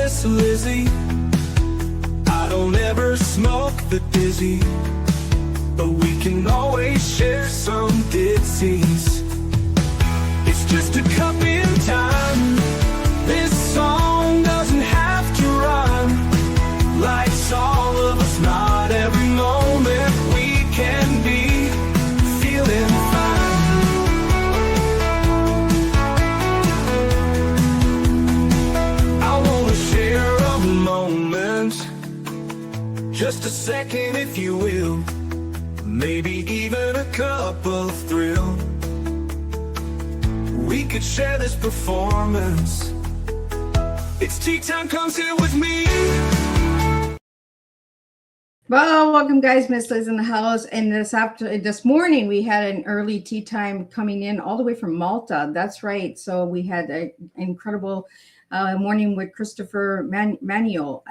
Miss Lizzie. I don't ever smoke the dizzy, but we can always share some ditzies. It's just a cup in time. This song doesn't have to rhyme. Life's all of us, not every moment we can be feeling fine. I wanna share a moment, just a second if you will, maybe even a cup of thrill. We could share this performance. It's tea time, come sit with me. Well, welcome guys, Miss Liz in the house. And this morning we had an early tea time coming in all the way from Malta. That's right. So we had an incredible morning with Christopher Manuel.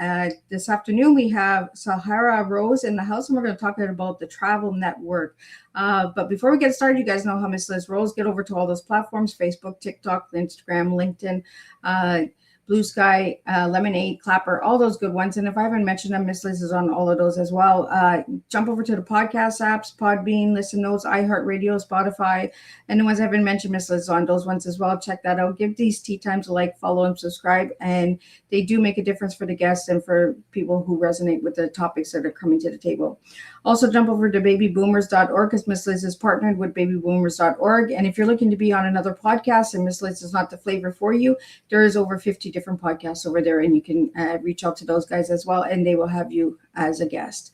This afternoon we have Sahara Rose in the house, and we're going to talk about the travel network. But before we get started, you guys know how Miss Liz rolls. Get over to all those platforms: Facebook, TikTok, Instagram, LinkedIn, Blue Sky, Lemonade, Clapper, all those good ones. And if I haven't mentioned them, Miss Liz is on all of those as well. Jump over to the podcast apps: Podbean, Listen Notes, iHeartRadio, Spotify, and the ones I haven't mentioned, Miss Liz is on those ones as well. Check that out. Give these tea times a like, follow, and subscribe. And they do make a difference for the guests and for people who resonate with the topics that are coming to the table. Also, jump over to babyboomers.org, because Miss Liz is partnered with babyboomers.org. And if you're looking to be on another podcast and Miss Liz is not the flavor for you, there is over 50 different podcasts over there, and you can reach out to those guys as well, and they will have you as a guest.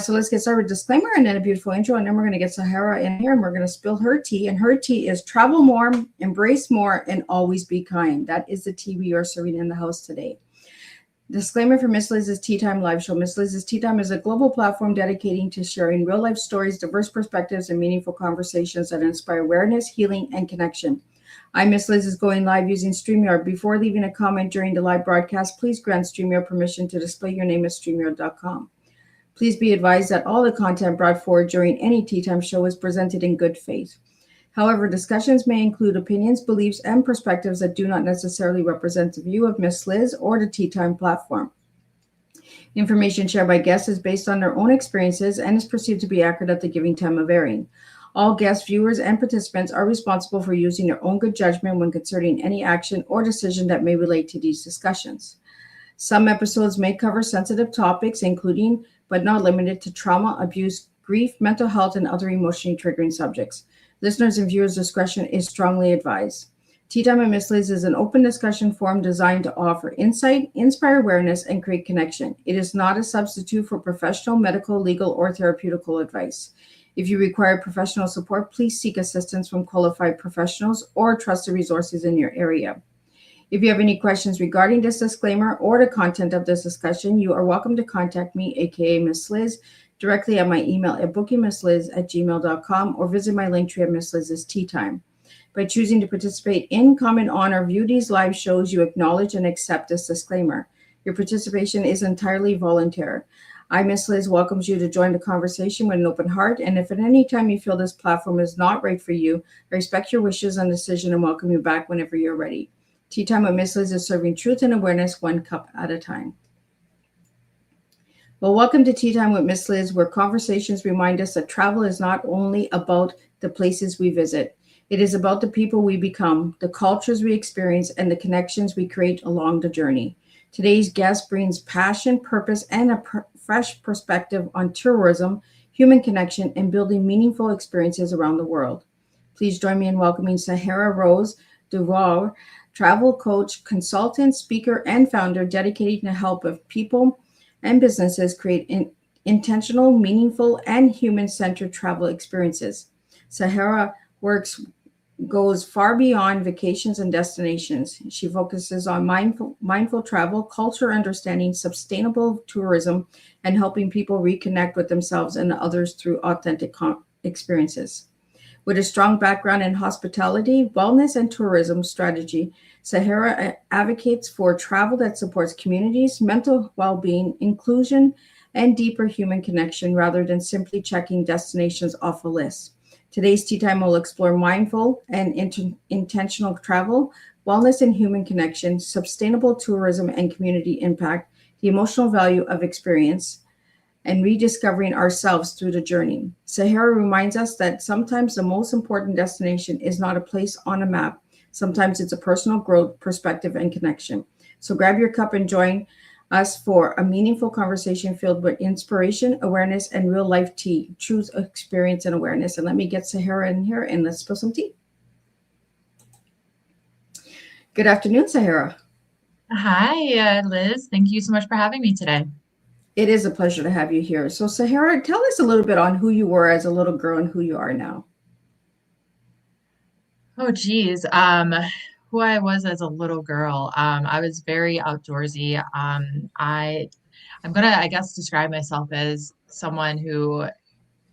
So let's get started with disclaimer and then a beautiful intro, and then we're going to get Sahara in here and we're going to spill her tea. And her tea is travel more, embrace more, and always be kind. That is the tea we are serving in the house today. Disclaimer for Miss Liz's Tea Time live show. Miss Liz's Tea Time is a global platform dedicating to sharing real life stories, diverse perspectives, and meaningful conversations that inspire awareness, healing, and connection. I'm Miss Liz is going live using StreamYard. Before leaving a comment during the live broadcast, please grant StreamYard permission to display your name at StreamYard.com. Please be advised that all the content brought forward during any Tea Time show is presented in good faith. However, discussions may include opinions, beliefs, and perspectives that do not necessarily represent the view of Miss Liz or the Tea Time platform. Information shared by guests is based on their own experiences and is perceived to be accurate at the giving time of airing. All guests, viewers, and participants are responsible for using their own good judgment when considering any action or decision that may relate to these discussions. Some episodes may cover sensitive topics, including but not limited to trauma, abuse, grief, mental health, and other emotionally triggering subjects. Listeners' and viewers' discretion is strongly advised. Tea Time with Miss Liz is an open discussion forum designed to offer insight, inspire awareness, and create connection. It is not a substitute for professional, medical, legal, or therapeutical advice. If you require professional support, please seek assistance from qualified professionals or trusted resources in your area. If you have any questions regarding this disclaimer or the content of this discussion, you are welcome to contact me, aka Miss Liz, directly at my email at bookingmissliz@gmail.com or visit my link tree at Miss Liz's Tea Time. By choosing to participate in, comment on, or view these live shows, you acknowledge and accept this disclaimer. Your participation is entirely voluntary. I, Miss Liz, welcomes you to join the conversation with an open heart, and if at any time you feel this platform is not right for you, I respect your wishes and decision and welcome you back whenever you're ready. Tea Time with Miss Liz is serving truth and awareness one cup at a time. Well, welcome to Tea Time with Miss Liz, where conversations remind us that travel is not only about the places we visit. It is about the people we become, the cultures we experience, and the connections we create along the journey. Today's guest brings passion, purpose, and a fresh perspective on tourism, human connection, and building meaningful experiences around the world. Please join me in welcoming Sahara Rose De Vore, travel coach, consultant, speaker, and founder dedicated to help of people and businesses create intentional, meaningful, and human-centered travel experiences. Sahara goes far beyond vacations and destinations. She focuses on mindful travel, culture understanding, sustainable tourism, and helping people reconnect with themselves and others through authentic experiences. With a strong background in hospitality, wellness, and tourism strategy, Sahara advocates for travel that supports communities, mental well-being, inclusion, and deeper human connection rather than simply checking destinations off a list. Today's Tea Time will explore mindful and intentional travel, wellness and human connection, sustainable tourism and community impact, the emotional value of experience, and rediscovering ourselves through the journey. Sahara reminds us that sometimes the most important destination is not a place on a map. Sometimes it's a personal growth, perspective, and connection. So grab your cup and join us for a meaningful conversation filled with inspiration, awareness, and real life tea, truth, experience, and awareness. And let me get Sahara in here and let's spill some tea. Good afternoon, Sahara. Hi, Liz. Thank you so much for having me today. It is a pleasure to have you here. So, Sahara, tell us a little bit on who you were as a little girl and who you are now. Oh, geez. Who I was as a little girl. I was very outdoorsy. I'm gonna, I guess, describe myself as someone who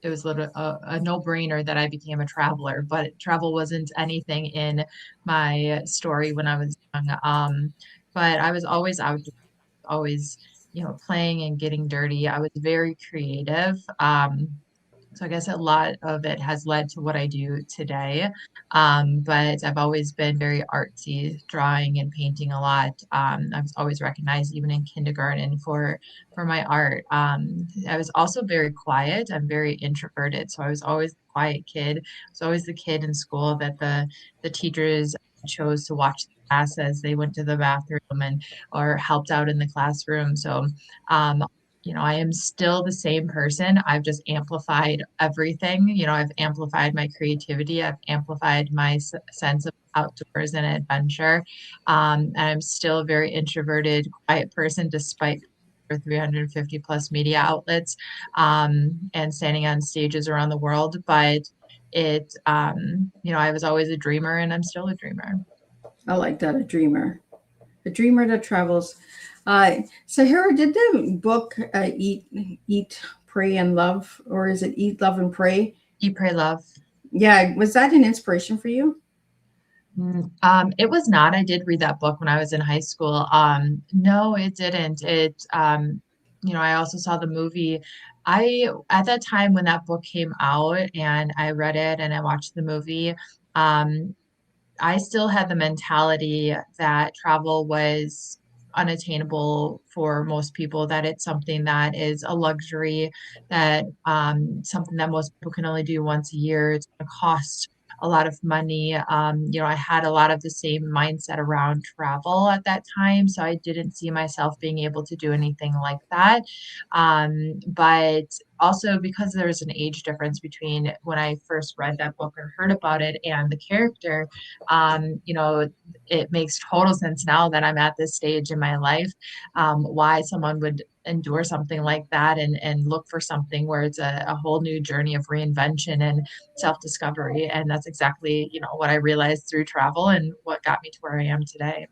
it was a no-brainer that I became a traveler, but travel wasn't anything in my story when I was young. But I was always outdoors, always, playing and getting dirty. I was very creative. So I guess a lot of it has led to what I do today. But I've always been very artsy, drawing and painting a lot. I was always recognized even in kindergarten for my art. I was also very quiet. I'm very introverted, so I was always the quiet kid. I was always the kid in school that the teachers chose to watch the class as they went to the bathroom and or helped out in the classroom. So um, I am still the same person. I've just amplified everything. I've amplified my creativity. I've amplified my sense of outdoors and adventure. And I'm still a very introverted, quiet person, despite 350 plus media outlets and standing on stages around the world. But I was always a dreamer and I'm still a dreamer. I like that, a dreamer that travels. Sahara, did the book Eat, Pray, and Love, or is it Eat, Love, and Pray? Eat, Pray, Love. Yeah, was that an inspiration for you? It was not. I did read that book when I was in high school. No, it didn't. I also saw the movie. At that time when that book came out and I read it and I watched the movie, um, I still had the mentality that travel was unattainable for most people, that it's something that is a luxury, that something that most people can only do once a year. It's going to cost a lot of money. I had a lot of the same mindset around travel at that time, so I didn't see myself being able to do anything like that. But also because there's an age difference between when I first read that book or heard about it and the character, um, you know, it makes total sense now that I'm at this stage in my life, why someone would endure something like that and look for something where it's a whole new journey of reinvention and self-discovery. And that's exactly, what I realized through travel and what got me to where I am today.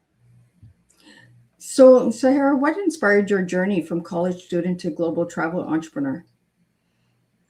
So, Sahara, what inspired your journey from college student to global travel entrepreneur?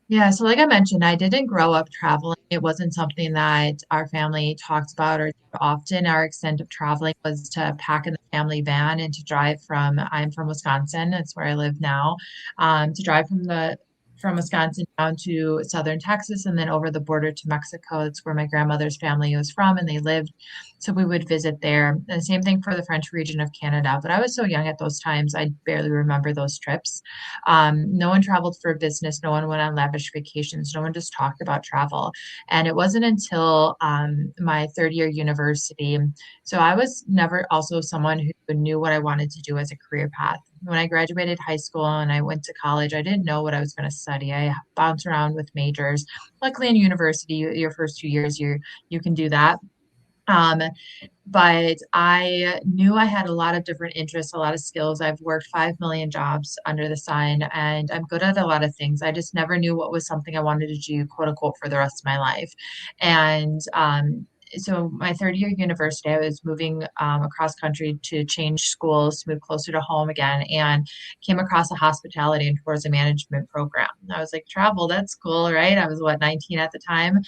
Yeah, so like I mentioned, I didn't grow up traveling. It wasn't something that our family talked about or did often. Our extent of traveling was to pack in the family van and to drive I'm from Wisconsin, that's where I live now, to drive from Wisconsin down to southern Texas and then over the border to Mexico. That's where my grandmother's family was from and they lived. So we would visit there. And the same thing for the French region of Canada. But I was so young at those times, I barely remember those trips. No one traveled for business. No one went on lavish vacations. No one just talked about travel. And it wasn't until my third year university. So I was never also someone who knew what I wanted to do as a career path. When I graduated high school and I went to college, I didn't know what I was going to study. I bounced around with majors. Luckily, in university, your first 2 years, you can do that. Um, but I knew I had a lot of different interests, a lot of skills. I've worked 5 million jobs under the sun, and I'm good at a lot of things. I just never knew what was something I wanted to do, quote unquote, for the rest of my life. And so my third year of university, I was moving across country to change schools, to move closer to home again, and came across a hospitality and tourism management program. I was like, travel, that's cool, right? I was 19 at the time.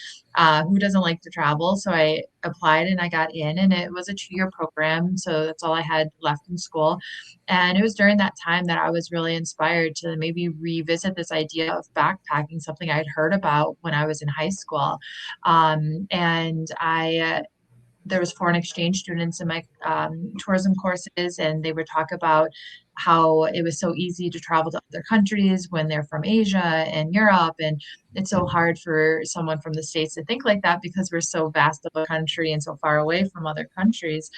Who doesn't like to travel? So I applied and I got in, and it was a 2 year program. So that's all I had left in school. And it was during that time that I was really inspired to maybe revisit this idea of backpacking, something I'd heard about when I was in high school. And there was foreign exchange students in my tourism courses, and they would talk about how it was so easy to travel to other countries when they're from Asia and Europe. And it's so hard for someone from the States to think like that because we're so vast of a country and so far away from other countries.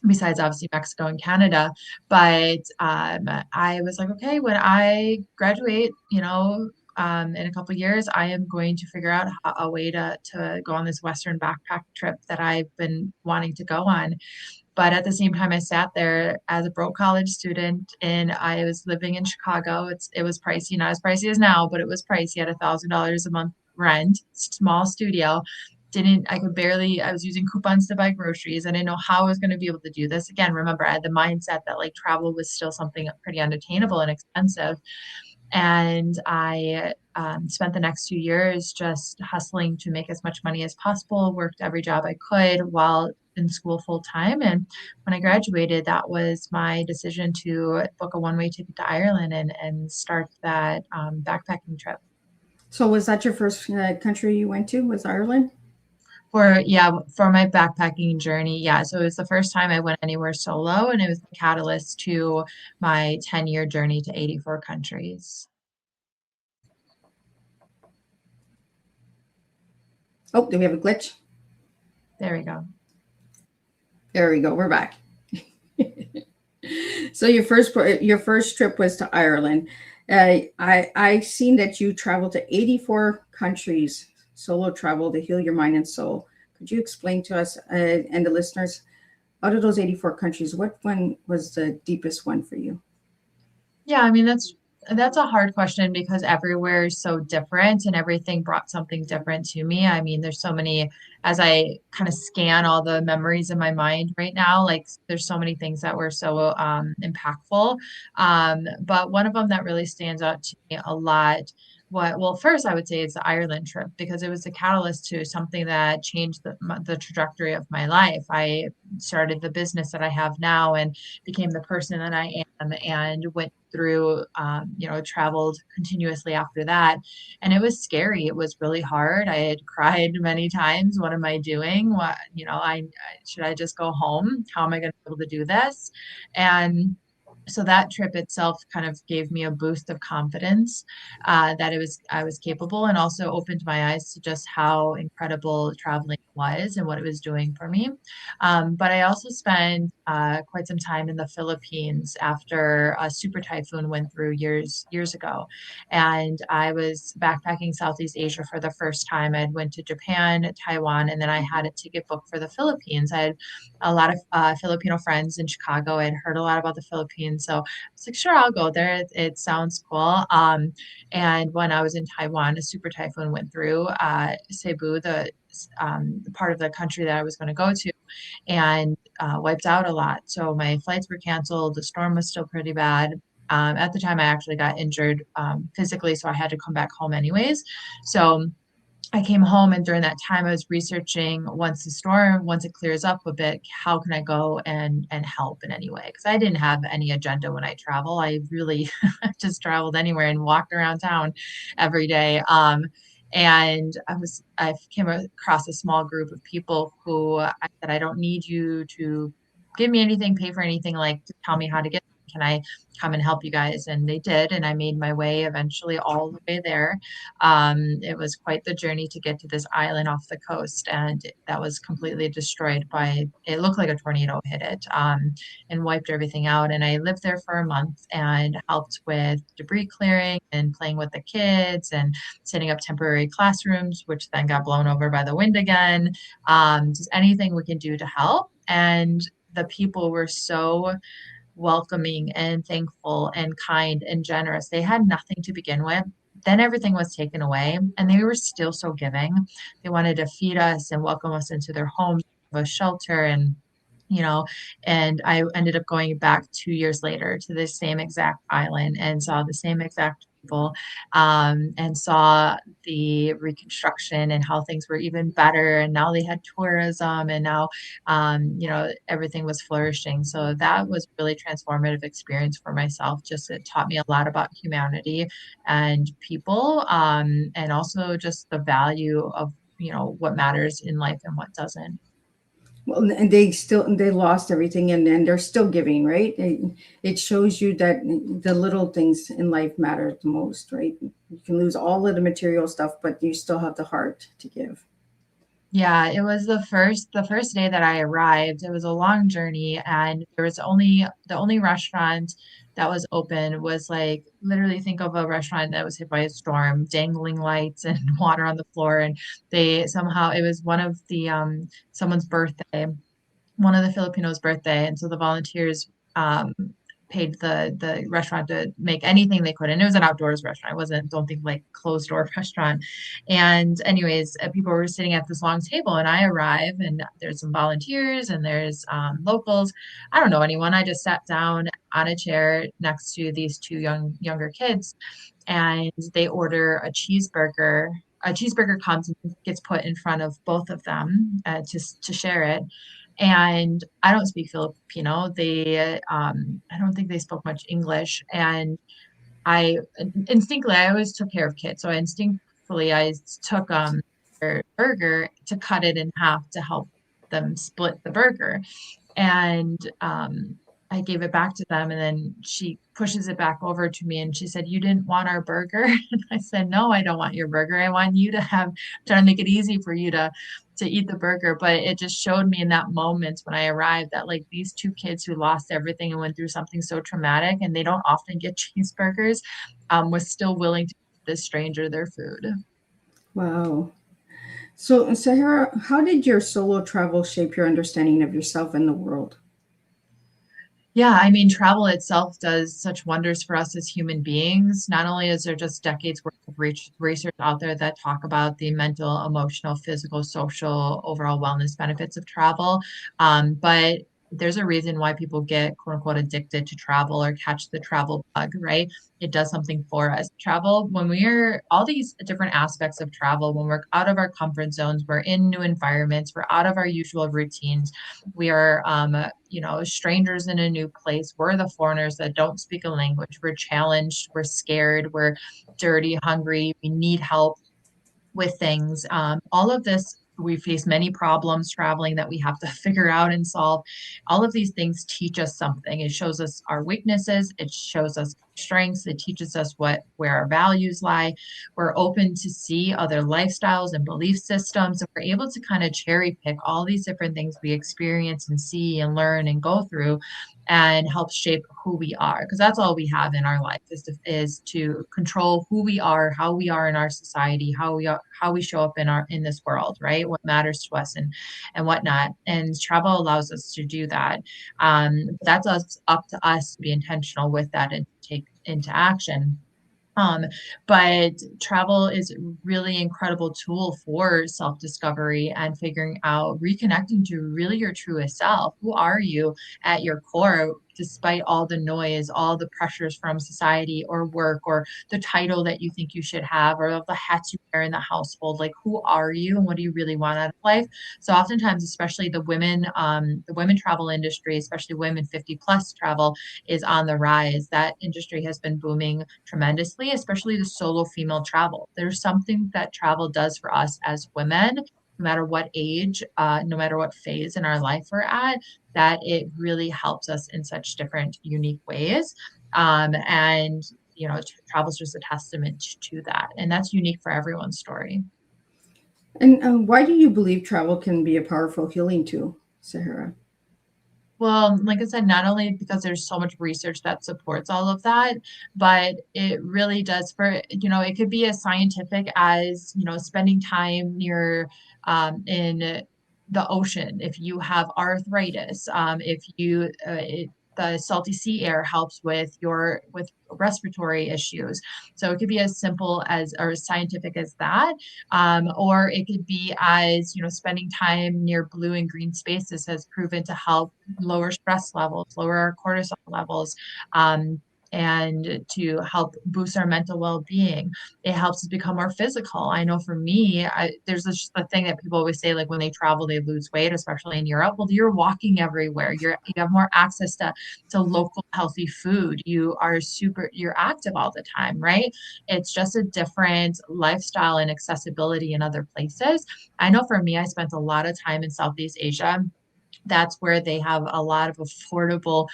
Besides obviously Mexico and Canada. But I was like, okay, when I graduate, in a couple of years, I am going to figure out a way to go on this Western backpack trip that I've been wanting to go on. But at the same time, I sat there as a broke college student, and I was living in Chicago. It was pricey, not as pricey as now, but it was pricey at $1,000 a month rent, small studio. I was using coupons to buy groceries. I didn't know how I was going to be able to do this. Again, remember, I had the mindset that like travel was still something pretty unattainable and expensive. And I spent the next 2 years just hustling to make as much money as possible, worked every job I could while in school full time. And when I graduated, that was my decision to book a one-way ticket to Ireland and start that backpacking trip. So was that your first country you went to, was Ireland? For my backpacking journey. Yeah. So it was the first time I went anywhere solo, and it was the catalyst to my 10-year journey to 84 countries. Oh, do we have a glitch? There we go. There we go. We're back. So your first trip was to Ireland. I seen that you traveled to 84 countries, solo travel to heal your mind and soul. Could you explain to us and the listeners, out of those 84 countries, what one was the deepest one for you? Yeah, I mean, that's a hard question because everywhere is so different and everything brought something different to me. I mean, there's so many, as I kind of scan all the memories in my mind right now, like there's so many things that were so impactful. But one of them that really stands out to me a lot, first I would say it's the Ireland trip because it was a catalyst to something that changed the trajectory of my life. I started the business that I have now and became the person that I am, and went through, traveled continuously after that. And it was scary. It was really hard. I had cried many times. What am I doing? Should I just go home? How am I going to be able to do this? And so that trip itself kind of gave me a boost of confidence that I was capable, and also opened my eyes to just how incredible traveling was and what it was doing for me. But I also spent quite some time in the Philippines after a super typhoon went through years ago, and I was backpacking Southeast Asia for the first time. I went to Japan, Taiwan, and then I had a ticket booked for the Philippines. I had a lot of Filipino friends in Chicago. I'd heard a lot about the Philippines. So I was like, sure, I'll go there. It sounds cool. And when I was in Taiwan, a super typhoon went through Cebu, the part of the country that I was going to go to, and wiped out a lot. So my flights were canceled. The storm was still pretty bad. At the time, I actually got injured physically, so I had to come back home anyways. So I came home, and during that time I was researching, once it clears up a bit, how can I go and help in any way? Because I didn't have any agenda when I travel. I really just traveled anywhere and walked around town every day. And I came across a small group of people who I said, I don't need you to give me anything, pay for anything, like to tell me how to get. Can I come and help you guys? And they did, and I made my way eventually all the way there. It was quite the journey to get to this island off the coast, and that was completely destroyed by, it looked like a tornado hit it, and wiped everything out. And I lived there for a month and helped with debris clearing and playing with the kids and setting up temporary classrooms, which then got blown over by the wind again. Just anything we can do to help. And the people were so welcoming and thankful and kind and generous. They had nothing to begin with. Then everything was taken away, and they were still so giving. They wanted to feed us and welcome us into their homes, give us shelter, and I ended up going back 2 years later to the same exact island and saw the same exact people, and saw the reconstruction and how things were even better. And now they had tourism, and now, everything was flourishing. So that was really transformative experience for myself. Just it taught me a lot about humanity and people, and also just the value of, what matters in life and what doesn't. Well, and they lost everything, and they're still giving, right? It shows you that the little things in life matter the most, right? You can lose all of the material stuff, but you still have the heart to give. Yeah, it was the first day that I arrived. It was a long journey, and there was only the only restaurant that was open was like literally think of a restaurant that was hit by a storm, dangling lights and water on the floor. And they somehow it was one of the someone's birthday, one of the Filipinos' birthday, and so the volunteers paid the restaurant to make anything they could, and it was an outdoors restaurant. It wasn't, don't think like closed door restaurant. And anyways, people were sitting at this long table, and I arrive, and there's some volunteers, and there's locals. I don't know anyone. I just sat down on a chair next to these two younger kids, and they order a cheeseburger. A cheeseburger comes and gets put in front of both of them to share it. And I don't speak Filipino. I don't think they spoke much English. And I instinctively, I always took care of kids. So instinctively, I took their burger to cut it in half to help them split the burger. And I gave it back to them, and then she pushes it back over to me, and she said, "You didn't want our burger?" And I said, "No, I don't want your burger. I want you to have, trying to make it easy for you to eat the burger." But it just showed me in that moment when I arrived that like these two kids who lost everything and went through something so traumatic, and they don't often get cheeseburgers, was still willing to give this stranger their food. Wow. So, Sahara, how did your solo travel shape your understanding of yourself and the world? Yeah, I mean, travel itself does such wonders for us as human beings. Not only is there just decades worth of research out there that talk about the mental, emotional, physical, social, overall wellness benefits of travel, but there's a reason why people get quote unquote addicted to travel or catch the travel bug, right? It does something for us. Travel, when we're all these different aspects of travel, when we're out of our comfort zones, we're in new environments, we're out of our usual routines, we are strangers in a new place. We're the foreigners that don't speak a language. We're challenged, we're scared, we're dirty, hungry, we need help with things. All of this, we face many problems traveling that we have to figure out and solve. All of these things teach us something. It shows us our weaknesses. It shows us strengths. It teaches us where our values lie. We're open to see other lifestyles and belief systems, and we're able to kind of cherry pick all these different things we experience and see and learn and go through, and help shape who we are, because that's all we have in our life is to control who we are, how we are in our society, how we show up in this world, right? What matters to us and whatnot. And travel allows us to do that. That's up to us to be intentional with that and take into action. Um, but travel is a really incredible tool for self-discovery and figuring out, reconnecting to really your truest self. Who are you at your core, despite all the noise, all the pressures from society or work or the title that you think you should have or the hats you wear in the household? Like, who are you and what do you really want out of life? So oftentimes, especially the women travel industry, especially women 50 plus travel, is on the rise. That industry has been booming tremendously, especially the solo female travel. There's something that travel does for us as women, no matter what age, no matter what phase in our life we're at, that it really helps us in such different, unique ways. And travel is just a testament to that. And that's unique for everyone's story. And why do you believe travel can be a powerful healing tool, Sahara? Well, like I said, not only because there's so much research that supports all of that, but it really does it could be as scientific as, spending time near in the ocean. If you have arthritis, if you, the salty sea air helps with respiratory issues. So it could be as simple as or as scientific as that, or it could be as spending time near blue and green spaces has proven to help lower stress levels, lower our cortisol levels, and to help boost our mental well-being. It helps us become more physical. I know for me, there's this a thing that people always say, like when they travel, they lose weight, especially in Europe. Well, you're walking everywhere. You have more access to local healthy food. You're active all the time, right? It's just a different lifestyle and accessibility in other places. I know for me, I spent a lot of time in Southeast Asia. That's where they have a lot of affordable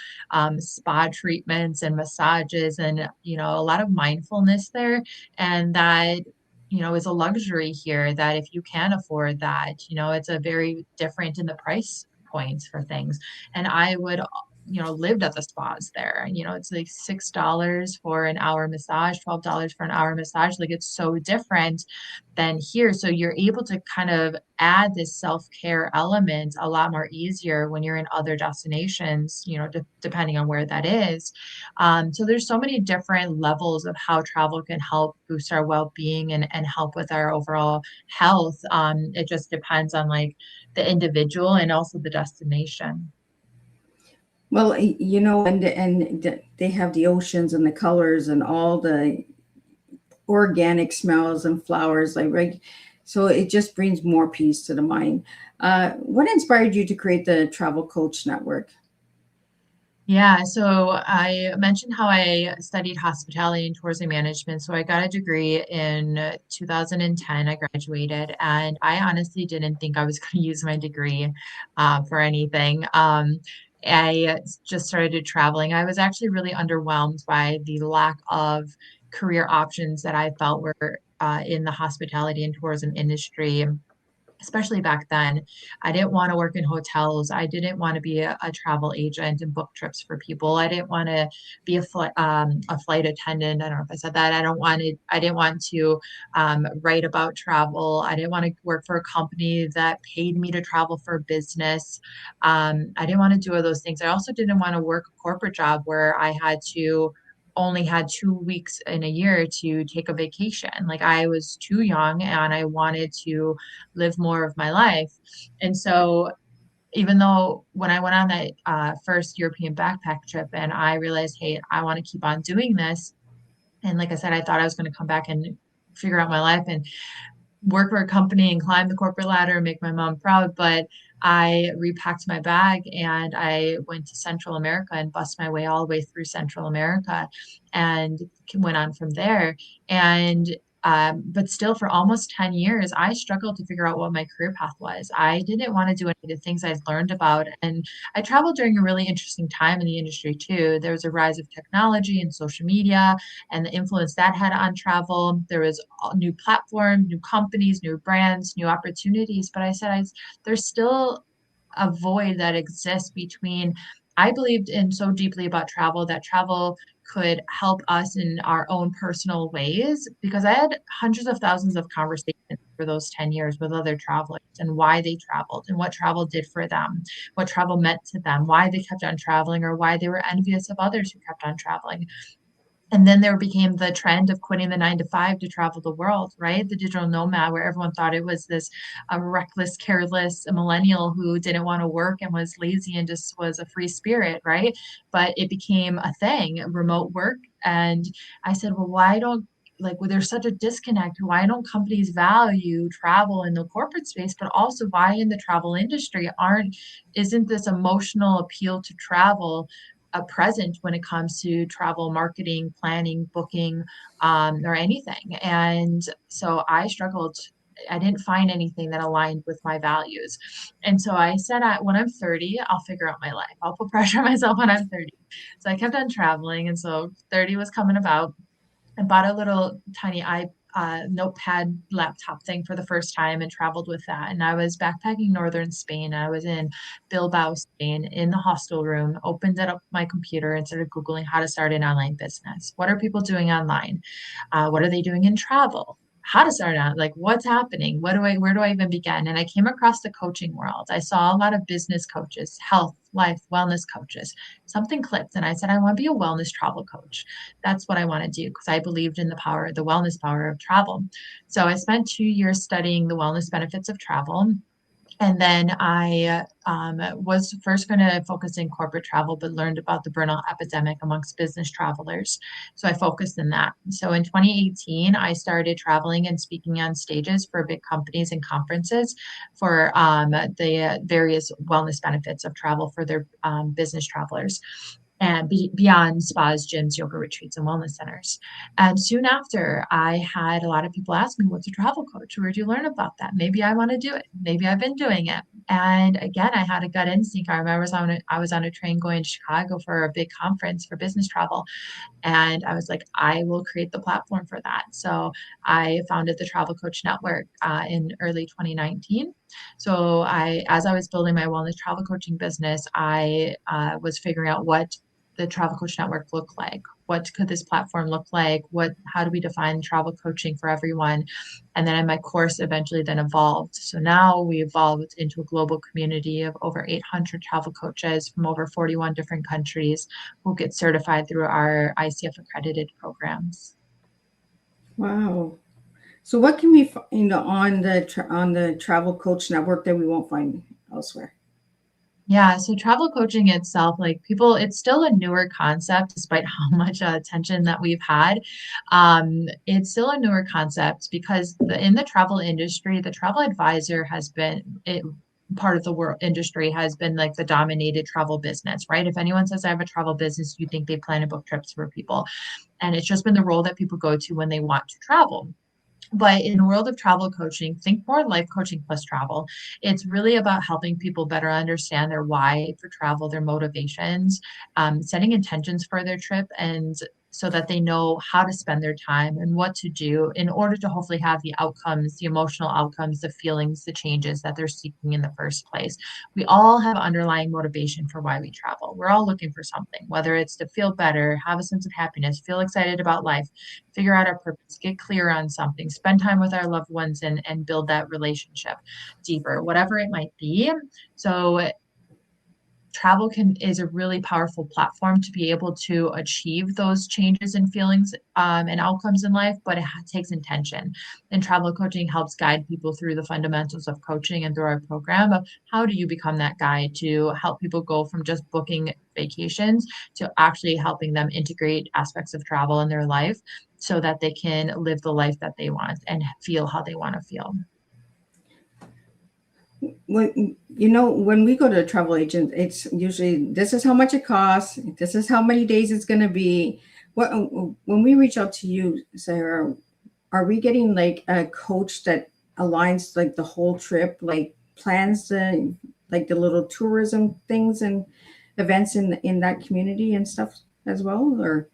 spa treatments and massages and, a lot of mindfulness there. And that, is a luxury here that if you can afford that, it's a very different in the price points for things. And I would, lived at the spas there. It's like $6 for an hour massage, $12 for an hour massage. Like it's so different than here. So you're able to kind of add this self-care element a lot more easier when you're in other destinations, depending on where that is. So there's so many different levels of how travel can help boost our well-being and help with our overall health. It just depends on like the individual and also the destination. Well, and they have the oceans and the colors and all the organic smells and flowers, like right. So it just brings more peace to the mind. What inspired you to create the Travel Coach Network? Yeah, so I mentioned how I studied hospitality and tourism management. So I got a degree in 2010. I graduated, and I honestly didn't think I was going to use my degree for anything. I just started traveling. I was actually really underwhelmed by the lack of career options that I felt were in the hospitality and tourism industry, especially back then. I didn't want to work in hotels. I didn't want to be a travel agent and book trips for people. I didn't want to be a flight attendant. I don't know if I said that. I didn't want to write about travel. I didn't want to work for a company that paid me to travel for business. I didn't want to do all those things. I also didn't want to work a corporate job where I only had 2 weeks in a year to take a vacation. Like I was too young and I wanted to live more of my life. And so even though when I went on that first European backpack trip and I realized, hey, I want to keep on doing this. And like I said, I thought I was going to come back and figure out my life and work for a company and climb the corporate ladder and make my mom proud. But I repacked my bag and I went to Central America and bust my way all the way through Central America and went on from there. And but still, for almost 10 years, I struggled to figure out what my career path was. I didn't want to do any of the things I'd learned about. And I traveled during a really interesting time in the industry, too. There was a rise of technology and social media and the influence that had on travel. There was new platforms, new companies, new brands, new opportunities. But I said, there's still a void that exists between. I believed in so deeply about travel that travel could help us in our own personal ways because I had hundreds of thousands of conversations for those 10 years with other travelers and why they traveled and what travel did for them, what travel meant to them, why they kept on traveling or why they were envious of others who kept on traveling. And then there became the trend of quitting the 9 to 5 to travel the world, right? The digital nomad, where everyone thought it was this reckless, careless millennial who didn't want to work and was lazy and just was a free spirit, right? But it became a thing, remote work. And I said, well, there's such a disconnect. Why don't companies value travel in the corporate space, but also why in the travel industry isn't this emotional appeal to travel present when it comes to travel marketing, planning, booking, or anything. And so I struggled. I didn't find anything that aligned with my values. And so I said, when I'm 30, I'll figure out my life. I'll put pressure on myself when I'm 30. So I kept on traveling. And so 30 was coming about. I bought a little tiny notepad laptop thing for the first time and traveled with that. And I was backpacking northern Spain. I was in Bilbao, Spain, in the hostel room, opened it up my computer and started Googling how to start an online business. What are people doing online? What are they doing in travel? How to start out, like what's happening? Where do I even begin? And I came across the coaching world. I saw a lot of business coaches, health, life, wellness coaches. Something clicked and I said, I want to be a wellness travel coach. That's what I want to do because I believed in the wellness power of travel. So I spent 2 years studying the wellness benefits of travel. And then I was first going to focus in corporate travel, but learned about the burnout epidemic amongst business travelers. So I focused in that. So in 2018, I started traveling and speaking on stages for big companies and conferences for the various wellness benefits of travel for their business travelers. and beyond spas, gyms, yoga retreats, and wellness centers. And soon after, I had a lot of people ask me, what's a travel coach? Where'd you learn about that? Maybe I want to do it. Maybe I've been doing it. And again, I had a gut instinct. I remember I was on a train going to Chicago for a big conference for business travel. And I was like, I will create the platform for that. So I founded the Travel Coach Network in early 2019. So as I was building my wellness travel coaching business, I was figuring out what the Travel Coach Network looked like. What could this platform look like? How do we define travel coaching for everyone? And then my course eventually then evolved. So now we evolved into a global community of over 800 travel coaches from over 41 different countries who get certified through our ICF-accredited programs. Wow. So what can we find on the Travel Coach Network that we won't find elsewhere? Yeah, so travel coaching itself, it's still a newer concept despite how much attention that we've had. It's still a newer concept because in the travel industry, the travel advisor has been part of the world industry has been like the dominated travel business, right? If anyone says I have a travel business, you think they plan and book trips for people. And it's just been the role that people go to when they want to travel. But in the world of travel coaching, think more life coaching plus travel. It's really about helping people better understand their why for travel, their motivations, setting intentions for their trip, and so that they know how to spend their time and what to do in order to hopefully have the outcomes, the emotional outcomes, the feelings, the changes that they're seeking in the first place. We all have underlying motivation for why we travel. We're all looking for something, whether it's to feel better, have a sense of happiness, feel excited about life, figure out our purpose, get clear on something, spend time with our loved ones and build that relationship deeper, whatever it might be. So travel is a really powerful platform to be able to achieve those changes in feelings and outcomes in life, but it takes intention. And travel coaching helps guide people through the fundamentals of coaching and through our program of how do you become that guide to help people go from just booking vacations to actually helping them integrate aspects of travel in their life so that they can live the life that they want and feel how they want to feel. When we go to a travel agent, it's usually this is how much it costs, this is how many days it's going to be. When we reach out to you, Sarah, are we getting like a coach that aligns like the whole trip, like plans like the little tourism things and events in that community and stuff as well, or?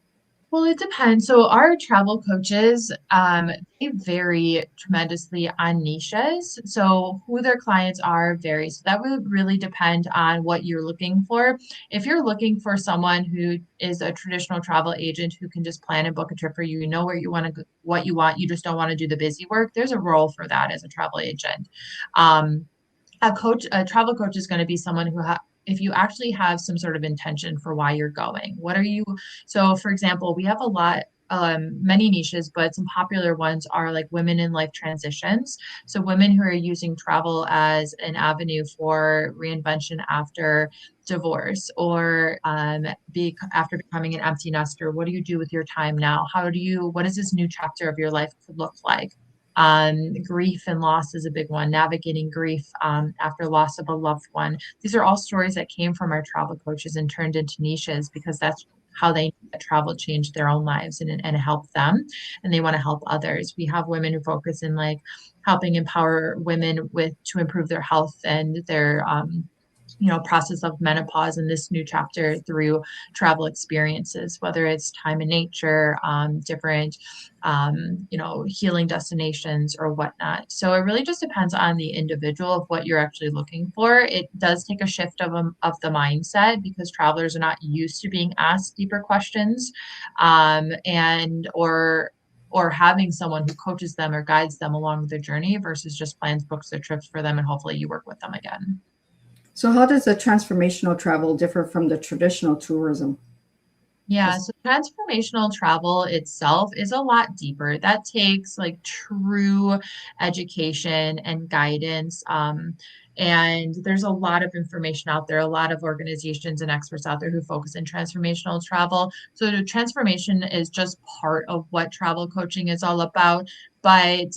Well, it depends. So our travel coaches, they vary tremendously on niches. So who their clients are varies. So that would really depend on what you're looking for. If you're looking for someone who is a traditional travel agent who can just plan and book a trip for you, know where you want to go, what you want, you just don't want to do the busy work, there's a role for that as a travel agent. A travel coach is going to be someone who if you actually have some sort of intention for why you're going, so for example, we have many niches, but some popular ones are like women in life transitions. So women who are using travel as an avenue for reinvention after divorce or after becoming an empty nester. What do you do with your time now? What does this new chapter of your life look like? Grief and loss is a big one, navigating grief after loss of a loved one. These are all stories that came from our travel coaches and turned into niches because that's how they travel changed their own lives and help them, and they want to help others. We have women who focus in like helping empower women to improve their health and their process of menopause in this new chapter through travel experiences, whether it's time in nature, different, healing destinations or whatnot. So it really just depends on the individual of what you're actually looking for. It does take a shift of the mindset because travelers are not used to being asked deeper questions, or having someone who coaches them or guides them along their journey versus just plans, books their trips for them, and hopefully you work with them again. So how does the transformational travel differ from the traditional tourism? Yeah, so transformational travel itself is a lot deeper. That takes like true education and guidance. And there's a lot of information out there, a lot of organizations and experts out there who focus in transformational travel. So the transformation is just part of what travel coaching is all about. But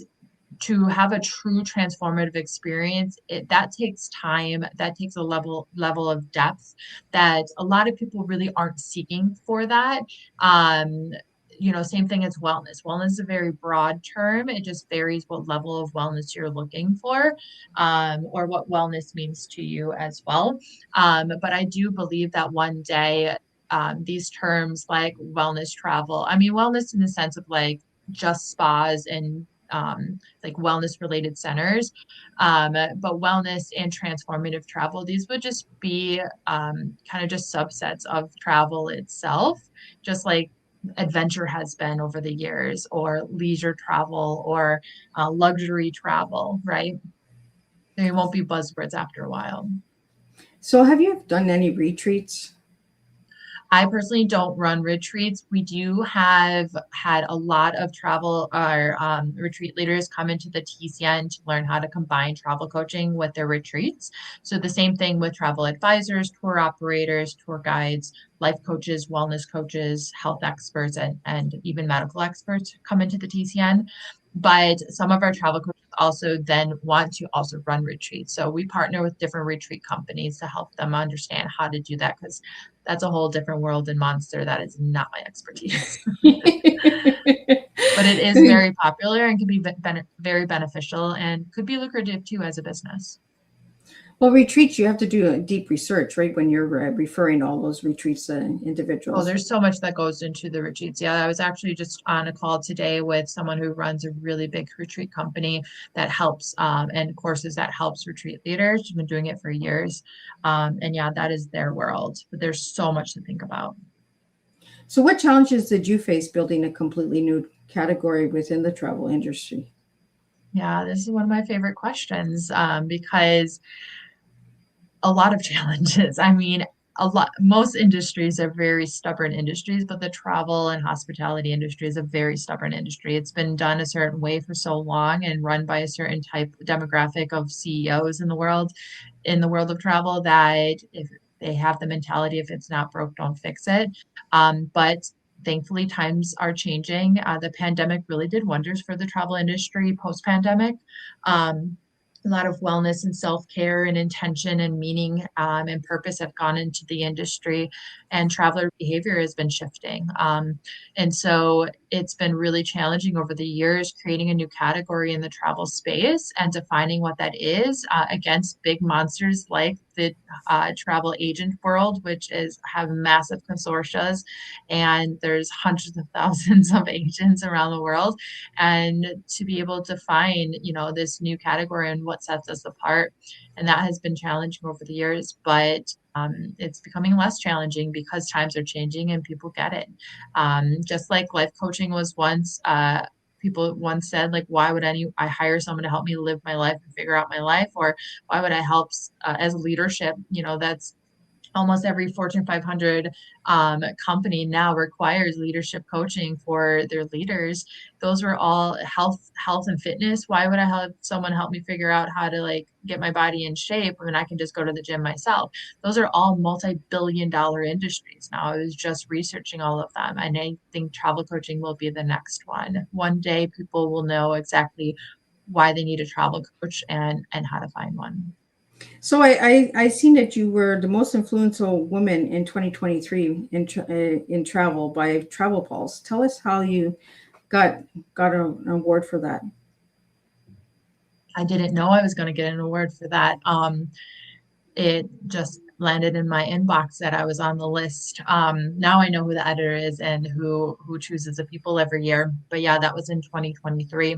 to have a true transformative experience, that takes time, that takes a level of depth that a lot of people really aren't seeking for that. Same thing as wellness. Wellness is a very broad term. It just varies what level of wellness you're looking for, or what wellness means to you as well. But I do believe that one day, these terms like wellness travel, I mean, wellness in the sense of like just spas and like wellness related centers, but wellness and transformative travel, these would just be kind of just subsets of travel itself, just like adventure has been over the years, or leisure travel, or luxury travel, right? They won't be buzzwords after a while. So have you done any retreats? I personally don't run retreats. We do have had a lot of travel or retreat leaders come into the TCN to learn how to combine travel coaching with their retreats. So the same thing with travel advisors, tour operators, tour guides, life coaches, wellness coaches, health experts, and even medical experts come into the TCN. But some of our travel coaches also then want to also run retreats. So we partner with different retreat companies to help them understand how to do that, because that's a whole different world and monster. That is not my expertise. But it is very popular and can be very beneficial and could be lucrative too as a business. Well, retreats, you have to do a deep research, right? When you're referring all those retreats to individuals. Oh, there's so much that goes into the retreats. Yeah, I was actually just on a call today with someone who runs a really big retreat company that helps and courses that helps retreat leaders. She's been doing it for years. And yeah, that is their world. But there's so much to think about. So what challenges did you face building a completely new category within the travel industry? Yeah, this is one of my favorite questions, because a lot of challenges. I mean, most industries are very stubborn industries, but the travel and hospitality industry is a very stubborn industry. It's been done a certain way for so long and run by a certain type demographic of CEOs in the world of travel, that if they have the mentality, if it's not broke, don't fix it. But thankfully, times are changing. The pandemic really did wonders for the travel industry post-pandemic. A lot of wellness and self-care and intention and meaning and purpose have gone into the industry, and traveler behavior has been shifting. And so it's been really challenging over the years creating a new category in the travel space and defining what that is against big monsters like the travel agent world, which have massive consortia, and there's hundreds of thousands of agents around the world. And to be able to find, this new category and what sets us apart, and that has been challenging over the years, but it's becoming less challenging because times are changing and people get it. Just like life coaching was once, people once said, like, why would I hire someone to help me live my life and figure out my life? Or why would I help as leadership? That's almost every Fortune 500 company now requires leadership coaching for their leaders. Those were all health and fitness. Why would I have someone help me figure out how to get my body in shape when I can just go to the gym myself? Those are all multi-billion-dollar industries. Now, I was just researching all of them, and I think travel coaching will be the next one. One day, people will know exactly why they need a travel coach and how to find one. So I seen that you were the most influential woman in 2023 in travel by Travel Pulse. Tell us how you got an award for that. I didn't know I was going to get an award for that. It just landed in my inbox that I was on the list. Now I know who the editor is and who chooses the people every year. But yeah, that was in 2023.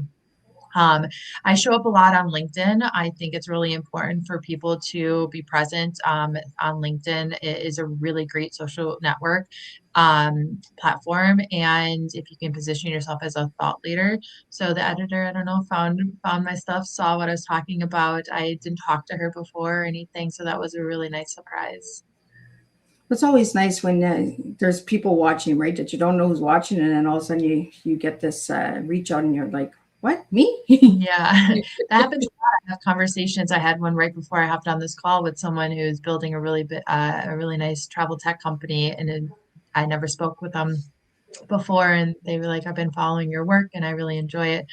I show up a lot on LinkedIn. I think it's really important for people to be present on LinkedIn. It is a really great social network platform, and if you can position yourself as a thought leader. So the editor, I don't know, found my stuff, saw what I was talking about. I didn't talk to her before or anything, so that was a really nice surprise. It's always nice when there's people watching, right? That you don't know who's watching, and then all of a sudden you get this reach out, and you're like, what, me? Yeah, that happens a lot. I have conversations. I had one right before I hopped on this call with someone who's building a really nice travel tech company, and I never spoke with them before, and they were like, I've been following your work and I really enjoy it.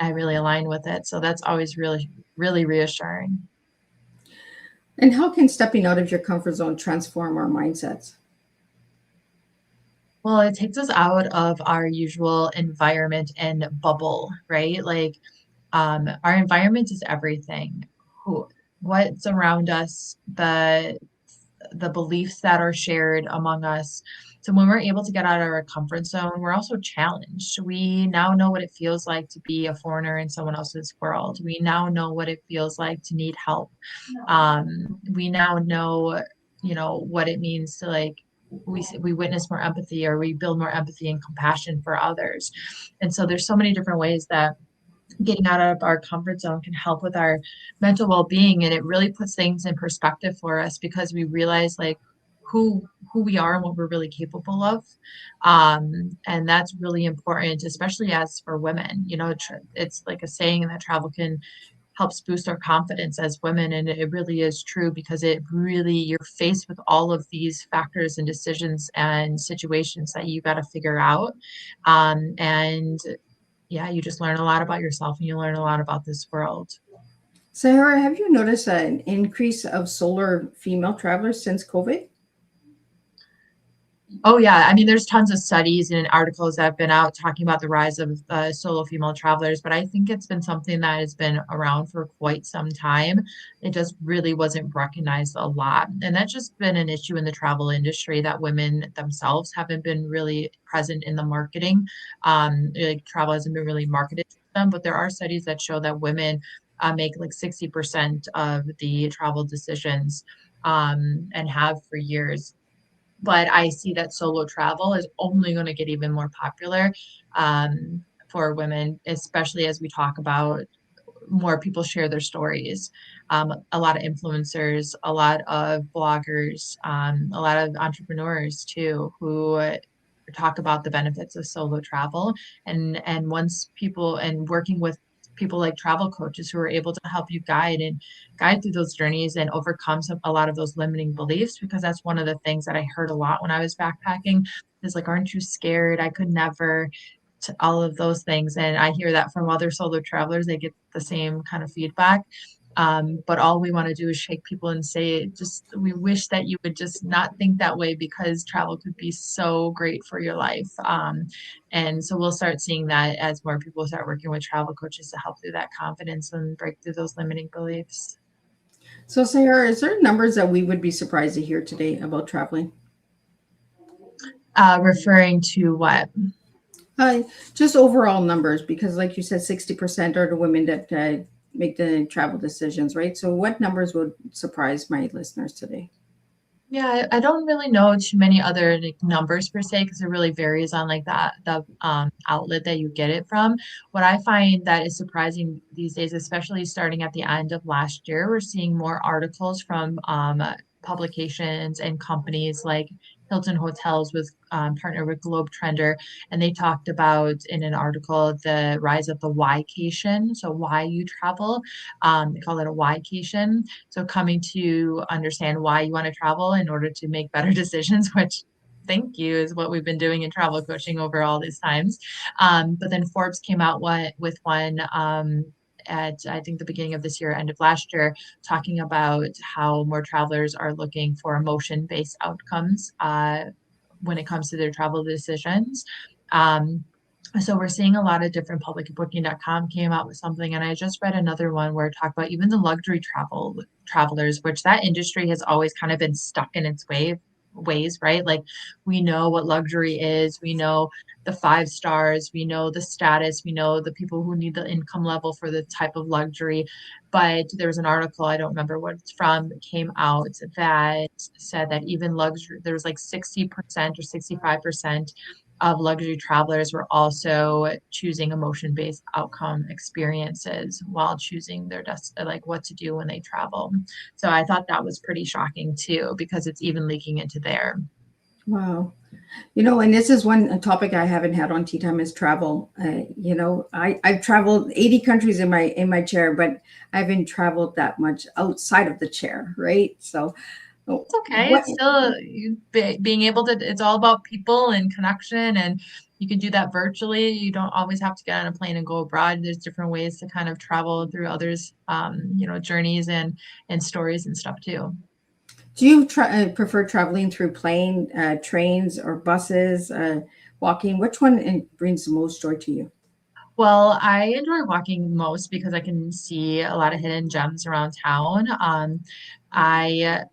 I really align with it. So that's always really, really reassuring. And how can stepping out of your comfort zone transform our mindsets? Well, it takes us out of our usual environment and bubble, right? Like, our environment is everything. Who, what's around us, the beliefs that are shared among us. So when we're able to get out of our comfort zone, we're also challenged. We now know what it feels like to be a foreigner in someone else's world. We now know what it feels like to need help. We now know, what it means to like we witness more empathy, or we build more empathy and compassion for others. And so there's so many different ways that getting out of our comfort zone can help with our mental well-being, and it really puts things in perspective for us because we realize like who we are and what we're really capable of. And that's really important, especially as for women. It's like a saying that travel can helps boost our confidence as women, and it really is true because it really, you're faced with all of these factors and decisions and situations that you got to figure out. And yeah, you just learn a lot about yourself, and you learn a lot about this world. Sahara, have you noticed an increase of solo female travelers since COVID? Oh yeah, I mean, there's tons of studies and articles that have been out talking about the rise of solo female travelers, but I think it's been something that has been around for quite some time. It just really wasn't recognized a lot, and that's just been an issue in the travel industry that women themselves haven't been really present in the marketing. Like travel hasn't been really marketed to them, but there are studies that show that women make like 60% of the travel decisions, and have for years. But I see that solo travel is only going to get even more popular, for women, especially as we talk about more people share their stories. A lot of influencers, a lot of bloggers, a lot of entrepreneurs too, who talk about the benefits of solo travel. And once people, and working with people like travel coaches who are able to help you guide through those journeys and overcome a lot of those limiting beliefs, because that's one of the things that I heard a lot when I was backpacking is like, aren't you scared? I could never, to all of those things. And I hear that from other solo travelers. They get the same kind of feedback. But all we want to do is shake people and say, just, we wish that you would just not think that way, because travel could be so great for your life. And so we'll start seeing that as more people start working with travel coaches to help through that confidence and break through those limiting beliefs. So, Sarah, is there numbers that we would be surprised to hear today about traveling? Referring to what? Just overall numbers, because like you said, 60% are the women that make the travel decisions, right? So what numbers would surprise my listeners today? Yeah, I don't really know too many other like numbers per se, because it really varies on like the outlet that you get it from. What I find that is surprising these days, especially starting at the end of last year, we're seeing more articles from publications and companies like Hilton Hotels with partner with Globe Trender, and they talked about in an article the rise of the whycation. So why you travel, they call it a whycation. So coming to understand why you want to travel in order to make better decisions, which thank you is what we've been doing in travel coaching over all these times. But then Forbes came out with one at I think the beginning of this year, end of last year, talking about how more travelers are looking for emotion-based outcomes when it comes to their travel decisions. So we're seeing a lot of different publicbooking.com came out with something, and I just read another one where it talked about even the luxury travelers, which that industry has always kind of been stuck in its ways, right? Like we know what luxury is, we know the 5 stars, we know the status, we know the people who need the income level for the type of luxury. But there was an article, I don't remember what it's from, that came out that said that even luxury, there was like 60% or 65% of luxury travelers were also choosing emotion-based outcome experiences while choosing their like what to do when they travel. So I thought that was pretty shocking too, because it's even leaking into there. Wow. And this is one topic I haven't had on Teatime is travel. I've traveled 80 countries in my chair, but I haven't traveled that much outside of the chair, right? So Oh, It's okay. what It's still being able to, it's all about people and connection, and you can do that virtually. You don't always have to get on a plane and go abroad. There's different ways to kind of travel through others, journeys and stories and stuff too. do you prefer traveling through plane, trains, or buses, walking? Which one brings the most joy to you? Well, I enjoy walking most because I can see a lot of hidden gems around town. I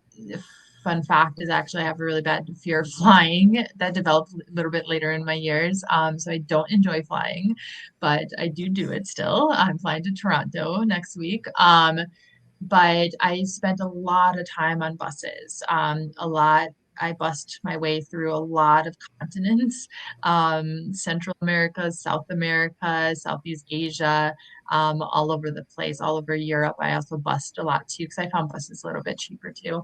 Fun fact is actually I have a really bad fear of flying that developed a little bit later in my years. So I don't enjoy flying, but I do it still. I'm flying to Toronto next week. But I spent a lot of time on buses. A lot. I bussed my way through a lot of continents, Central America, South America, Southeast Asia, all over the place, all over Europe. I also bussed a lot too because I found buses a little bit cheaper too.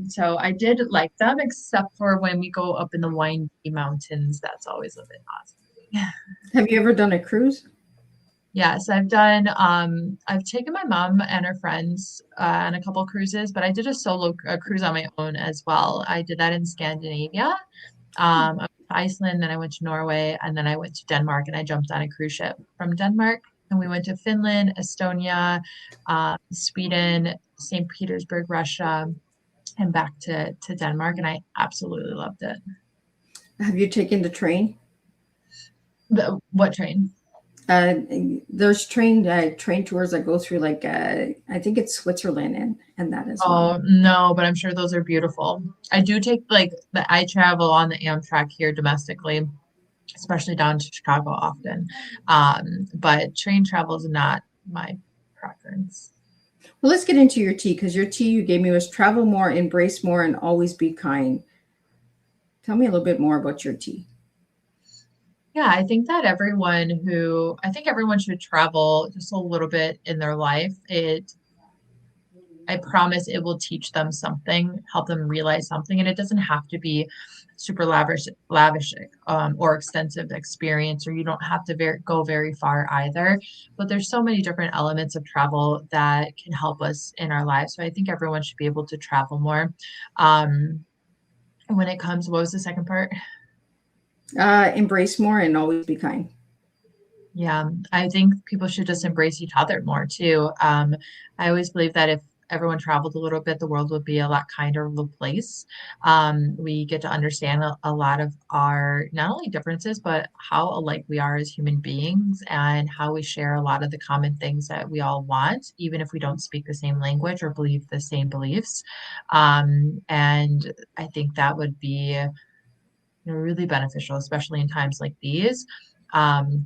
So I did like them, except for when we go up in the windy mountains. That's always a bit odd. Have you ever done a cruise? Yes, I've taken my mom and her friends on a couple cruises, but I did a solo cruise on my own as well. I did that in Scandinavia. I went to Iceland, then I went to Norway, and then I went to Denmark and I jumped on a cruise ship from Denmark. And we went to Finland, Estonia, Sweden, St. Petersburg, Russia, and back to Denmark. And I absolutely loved it. Have you taken the train? What train? There's train tours that go through like I think it's Switzerland and that as well. Oh, no, but I'm sure those are beautiful. I do take I travel on the Amtrak here domestically, especially down to Chicago often. But train travel is not my preference. Well, let's get into your tea, because your tea you gave me was travel more, embrace more, and always be kind. Tell me a little bit more about your tea. Yeah, I think everyone should travel just a little bit in their life. I promise it will teach them something, help them realize something, and it doesn't have to be super lavish, or extensive experience, or you don't have to go very far either. But there's so many different elements of travel that can help us in our lives. So I think everyone should be able to travel more. When it comes, what was the second part? Embrace more and always be kind. Yeah, I think people should just embrace each other more too. I always believe that if everyone traveled a little bit, the world would be a lot kinder of a place. We get to understand a lot of our not only differences, but how alike we are as human beings and how we share a lot of the common things that we all want, even if we don't speak the same language or believe the same beliefs. And I think that would be really beneficial, especially in times like these. I'm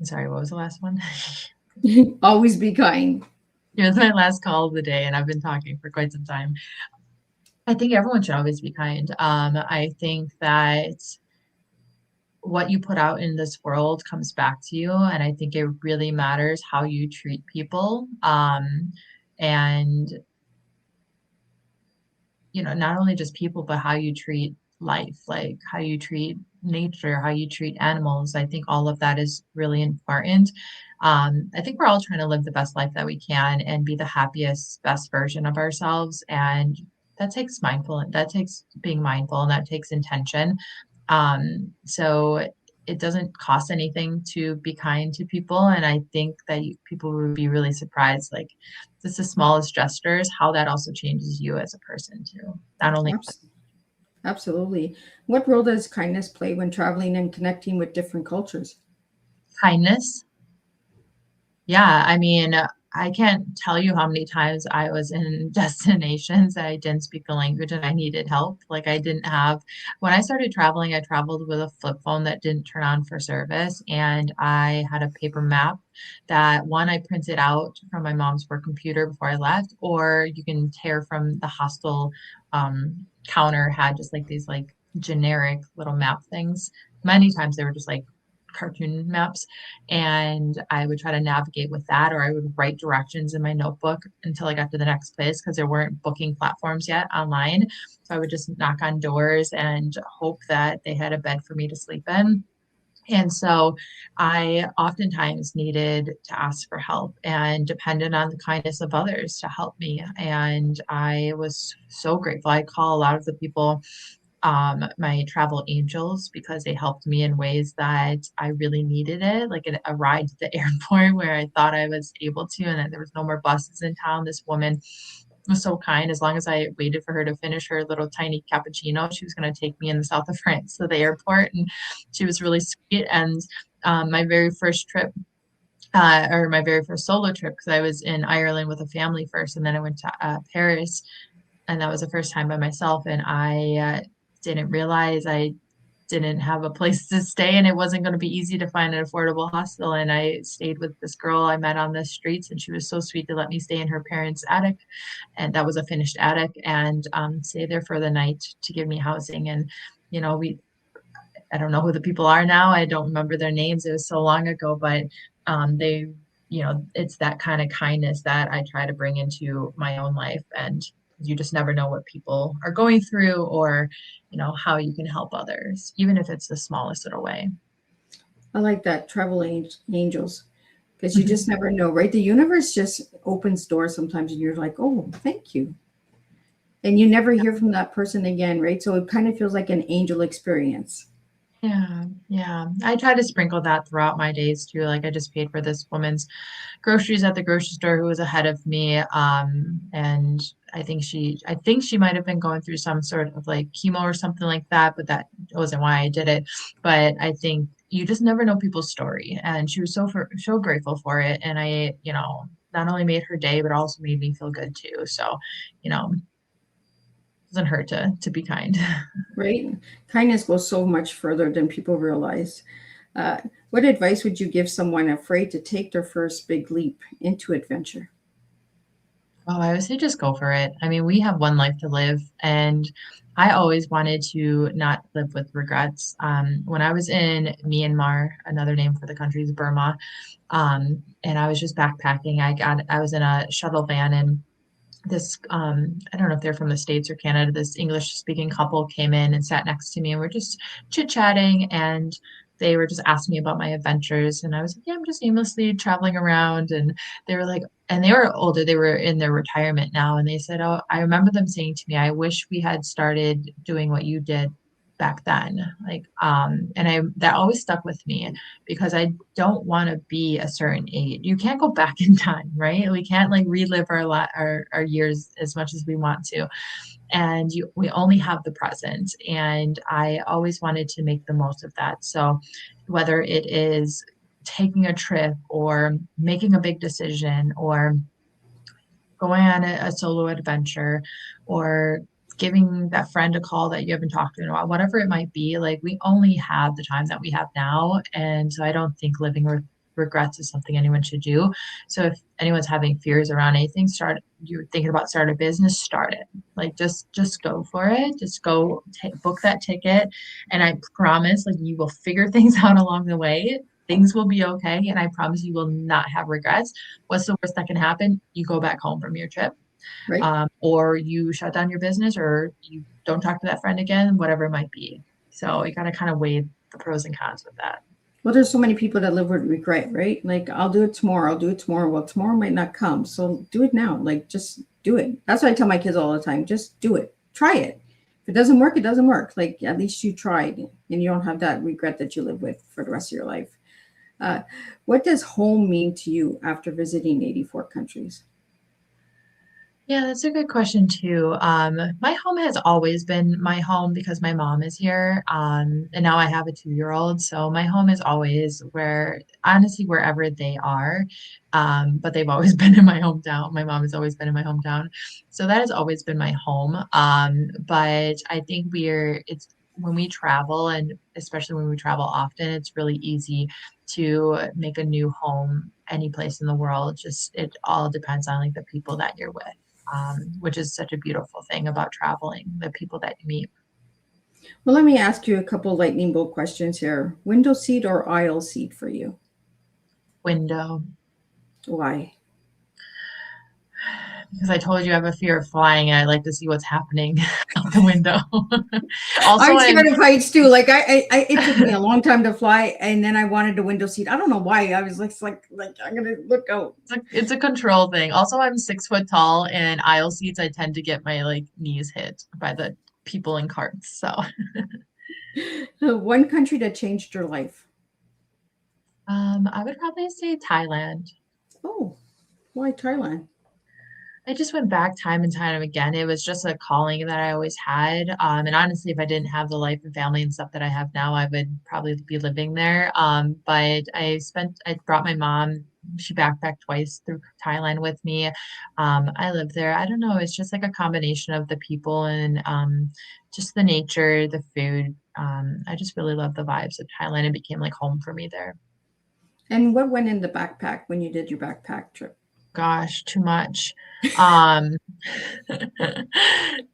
sorry, what was the last one? Always be kind. It was my last call of the day, and I've been talking for quite some time. I think everyone should always be kind. I think that what you put out in this world comes back to you, and I think it really matters how you treat people. And not only just people, but how you treat life, like how you treat nature, how you treat animals. I think all of that is really important. I think we're all trying to live the best life that we can and be the happiest, best version of ourselves. And that takes being mindful, and that takes intention. So it doesn't cost anything to be kind to people. And I think that people would be really surprised, like just the smallest gestures, how that also changes you as a person too. Not only Absolutely. What role does kindness play when traveling and connecting with different cultures? kindness. Yeah, I mean, I can't tell you how many times I was in destinations that I didn't speak the language and I needed help. Like when I started traveling, I traveled with a flip phone that didn't turn on for service. And I had a paper map that I printed out from my mom's work computer before I left, or you can tear from the hostel counter, had just like these like generic little map things. Many times they were just like cartoon maps, and I would try to navigate with that, or I would write directions in my notebook until I got to the next place because there weren't booking platforms yet online. So I would just knock on doors and hope that they had a bed for me to sleep in. And so I oftentimes needed to ask for help and depended on the kindness of others to help me. And I was so grateful. I call a lot of the people my travel angels because they helped me in ways that I really needed it, like a ride to the airport where I thought I was able to, and then there was no more buses in town. This woman was so kind. As long as I waited for her to finish her little tiny cappuccino, she was going to take me in the south of France to the airport, and she was really sweet. And my very first trip, or my very first solo trip, because I was in Ireland with a family first, and then I went to Paris, and that was the first time by myself. And I didn't realize I didn't have a place to stay, and it wasn't going to be easy to find an affordable hostel. And I stayed with this girl I met on the streets, and she was so sweet to let me stay in her parents' attic, and that was a finished attic, and stay there for the night to give me housing. And we I don't know who the people are now. I don't remember their names. It was so long ago, but they, it's that kind of kindness that I try to bring into my own life. And you just never know what people are going through, or, how you can help others, even if it's the smallest little way. I like that, travel angels, because you just never know, right? The universe just opens doors sometimes, and you're like, oh, thank you. And you never hear from that person again, right? So it kind of feels like an angel experience. Yeah, yeah. I try to sprinkle that throughout my days too. Like I just paid for this woman's groceries at the grocery store who was ahead of me. And I think she might have been going through some sort of like chemo or something like that, but that wasn't why I did it. But I think you just never know people's story. And she was so grateful for it. And I, not only made her day, but also made me feel good too. So, you know, doesn't hurt to be kind. Right? Kindness goes so much further than people realize. Uh, what advice would you give someone afraid to take their first big leap into adventure? Oh, I would say just go for it. I mean, we have one life to live, and I always wanted to not live with regrets. When I was in Myanmar, another name for the country is Burma, and I was just backpacking. I was in a shuttle van, and this I don't know if they're from the States or Canada, this English speaking couple came in and sat next to me, and we're just chit-chatting, and they were just asking me about my adventures, and I was like, yeah, I'm just aimlessly traveling around. And they were like, and they were older, they were in their retirement now, and they said, oh, I remember them saying to me, I wish we had started doing what you did back then. Like and I that always stuck with me, because I don't want to be a certain age. You can't go back in time, right? We can't like relive our years as much as we want to. And we only have the present. And I always wanted to make the most of that. So whether it is taking a trip or making a big decision or going on a solo adventure or giving that friend a call that you haven't talked to in a while, whatever it might be, like we only have the time that we have now. And so I don't think living with regrets is something anyone should do. So if anyone's having fears around anything, you're thinking about start a business, start it. Like just go for it. Just go book that ticket. And I promise like you will figure things out along the way. Things will be okay. And I promise you will not have regrets. What's the worst that can happen? You go back home from your trip, Right? or you shut down your business, or you don't talk to that friend again, whatever it might be. So you got to kind of weigh the pros and cons with that. Well, there's so many people that live with regret, right? Like, I'll do it tomorrow. I'll do it tomorrow. Well, tomorrow might not come. So do it now. Like, just do it. That's what I tell my kids all the time. Just do it. Try it. If it doesn't work, it doesn't work. Like, at least you tried, and you don't have that regret that you live with for the rest of your life. What does home mean to you after visiting 84 countries? Yeah, that's a good question too. My home has always been my home because my mom is here. And now I have a 2-year-old. So my home is always honestly, wherever they are. But they've always been in my hometown. My mom has always been in my hometown. So that has always been my home. But I think it's when we travel, and especially when we travel often, it's really easy to make a new home any place in the world. Just it all depends on like the people that you're with, which is such a beautiful thing about traveling, the people that you meet. Well, let me ask you a couple lightning bolt questions here. Window seat or aisle seat for you? Window. Why? because I told you I have a fear of flying and I like to see what's happening out the window. Also, I'm I'm scared of heights too. Like it took me a long time to fly, and then I wanted a window seat. I don't know why. I was like I'm gonna look out. it's a control thing. Also, I'm 6 foot tall, and aisle seats, I tend to get my like knees hit by the people in carts. So, One country that changed your life. I would probably say Thailand. Oh, why Thailand? I just went back time and time again. It was just a calling that I always had. And honestly, if I didn't have the life and family and stuff that I have now, I would probably be living there. But I brought my mom. She backpacked twice through Thailand with me. I lived there. I don't know. It's just like a combination of the people and just the nature, the food. I just really love the vibes of Thailand. It became like home for me there. And what went in the backpack when you did your backpack trip? Gosh, too much. Um,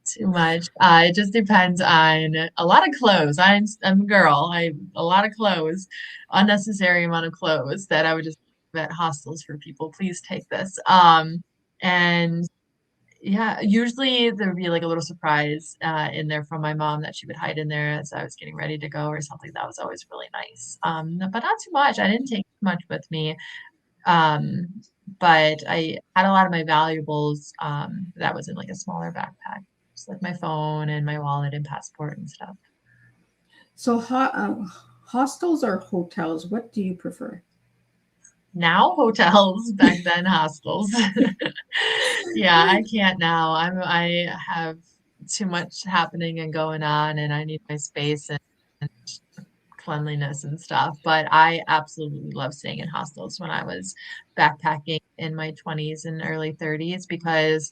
too much. It just depends on a lot of clothes. I'm a girl. I a lot of clothes, unnecessary amount of clothes that I would just leave at hostels for people. Please take this. And yeah, usually there would be like a little surprise in there from my mom that she would hide in there as I was getting ready to go or something. That was always really nice. But not too much. I didn't take too much with me. Um, but I had a lot of my valuables that was in like a smaller backpack, just like my phone and my wallet and passport and stuff. So, hostels or hotels? What do you prefer? Now hotels, back then hostels. Yeah, I can't now. I have too much happening and going on, and I need my space and cleanliness and stuff. But I absolutely love staying in hostels when I was backpacking in my 20s and early 30s because